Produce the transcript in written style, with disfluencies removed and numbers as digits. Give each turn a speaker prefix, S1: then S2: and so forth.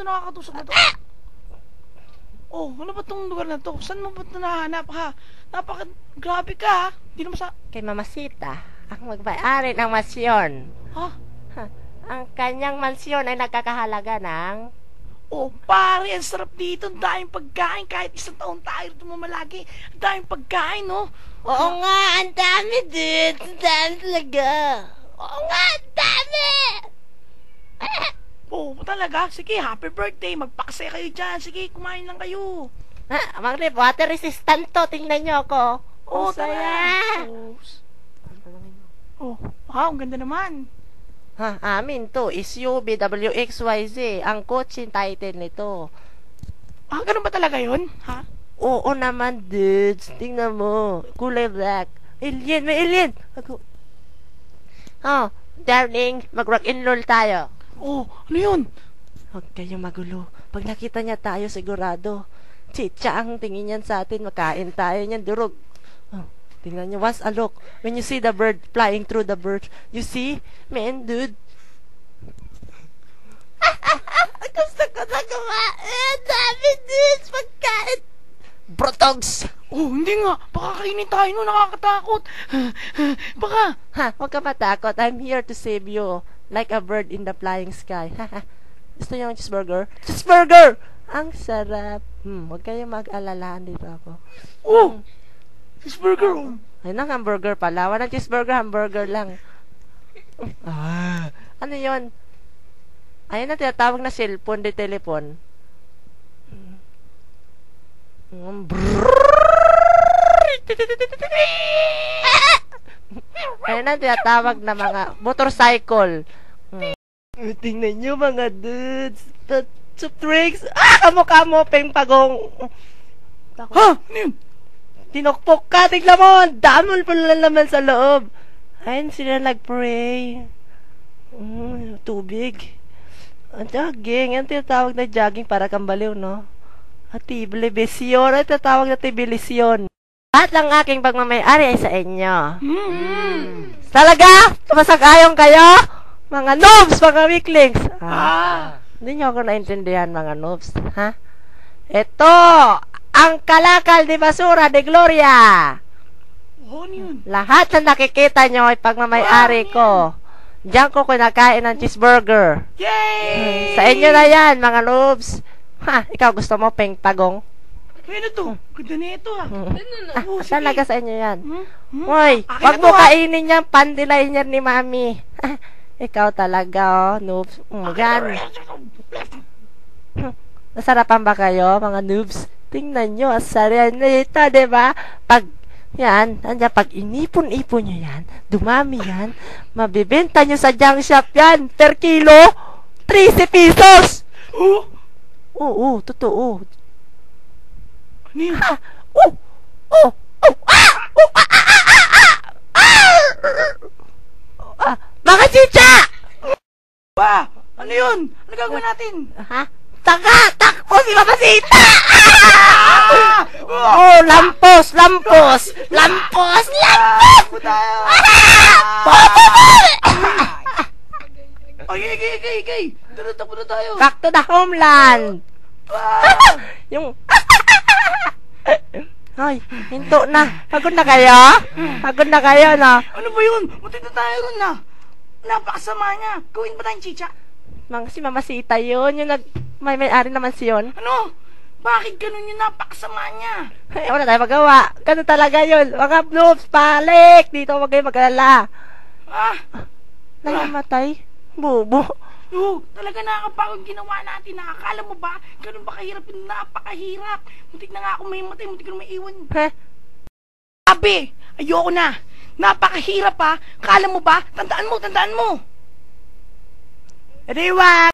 S1: to nakakatusok na to? Oh, ano ba tong lugar na to? Saan mo ba ito nahanap ha? Grabe ka ha? Hindi naman sa...
S2: Kay Mamasita, ang magbayari ng mansyon.
S1: Ha?
S2: Ang kanyang mansyon ay nagkakahalaga ng...
S1: Oh, pare, ang sarap dito. Ang daming pagkain. Kahit isang taon tayo ito mamalagi. Ang daming pagkain, no?
S2: Oo nga, ang dami din. Ang dami talaga. Oo nga, ang dami!
S1: Oh, talaga? Sige, happy birthday. Magpakasaya kayo dyan. Sige, kumain lang kayo.
S2: Magrib, water resistant to. Tingnan nyo ako.
S1: Oh,
S2: saya.
S1: Oh, wow, ang ganda naman.
S2: Amin to. SUV WXYZ. Ang coaching title nito.
S1: Ganun ba talaga yun? Ha?
S2: Oo naman, dudes. Tingnan mo. Kulay black. Alien, may alien. Oh, darling, mag-rock and roll tayo.
S1: Oh, ano yun?
S2: Huwag kayong magulo. Pag nakita niya tayo, sigurado. Chicha ang tingin niyan sa atin. Makain tayo niyan, durog. Oh, tingnan niyo, once a look. When you see the bird flying through the bird, you see? Man, dude. Gusto ko na kumain. Dami, dudes. Pagkain. Brotogs.
S1: Oh, hindi nga. Baka kainin tayo no, nakakatakot. Baka.
S2: Huwag ka matakot. I'm here to save you. Like a bird in the flying sky. Gusto niyo ng cheeseburger? Cheeseburger! Ang sarap. Huwag kayong mag-alala. Dito ako.
S1: Oh! Cheeseburger. Oh.
S2: Ayun ang hamburger pala. Walang cheeseburger, hamburger lang. Ano yun? Ayun ang tinatawag na cellphone, di telepon. Ayun ang tinatawag na mga motorcycle. Tingnan nyo mga dudes. Soup drinks. Kamukha mo, pagong.
S1: Ha? Ano yun?
S2: Tinokpok ka. Tignan mo. Damol pala naman sa loob. Ayun sila nag-pray. Tubig. Ang jogging. Ang tinatawag na jogging para kang baliw, no? Tibilisyon. Ang tinatawag na tibilisyon. Lahat lang aking pagmamayari ay sa inyo. Talaga? Masag-ayong kayo? Mga noobs, mga weaklings. Hindi nyo ako naintindihan, mga noobs. Ha? Ito, ang kalakal de basura de Gloria.
S1: Oh, ano yun?
S2: Lahat na nakikita nyo ay pagmamayari ko. Diyan ko kinakain ng cheeseburger.
S1: Yay!
S2: Sa inyo na yan, mga noobs. Ikaw gusto mo pagong?
S1: Ano to? Ganda na ito
S2: Talaga sa inyo yan. Hoy, wag mo kainin yan. Pandilayin yan ni Mami. Ikaw talaga, noobs. Gan. Nasarapan ba kayo, mga noobs? Tingnan nyo, asaryan na ito, diba? Pag, yan, pag inipon-ipon nyo yan, dumami yan, mabibenta nyo sa junk shop yan, per kilo, 13 pesos! Oo, totoo.
S1: Ano yun?
S2: Mga chicha!
S1: Ano yun? Ano gagawin natin?
S2: Takbo si Mamasita! Lampos!
S1: Okay. Takbo na tayo.
S2: Back to the homeland! Yung... Hoy, hinto na. Pagod na kayo, no?
S1: Ano ba yun? Muntik na tayo ron na. Napakasama niya. Gawin ba tayong chicha?
S2: Si Mamasita yun. Yung may-ari naman siyon.
S1: Ano? Bakit ganun yung napakasama niya?
S2: Wala tayo magawa. Ganun talaga yun. Mga noobs, palik! Dito wag kayo mag-alala. Namatay? Bubo.
S1: Talaga nakakapagod ginawa natin. Nakakala mo ba? Ganun ba kahirap yun? Napakahirap. Muntik na nga ako may matay. Muntik na may iwan. Sabi, ayoko na. Napakahirap ha. Kala mo ba? Tandaan mo. Rewa!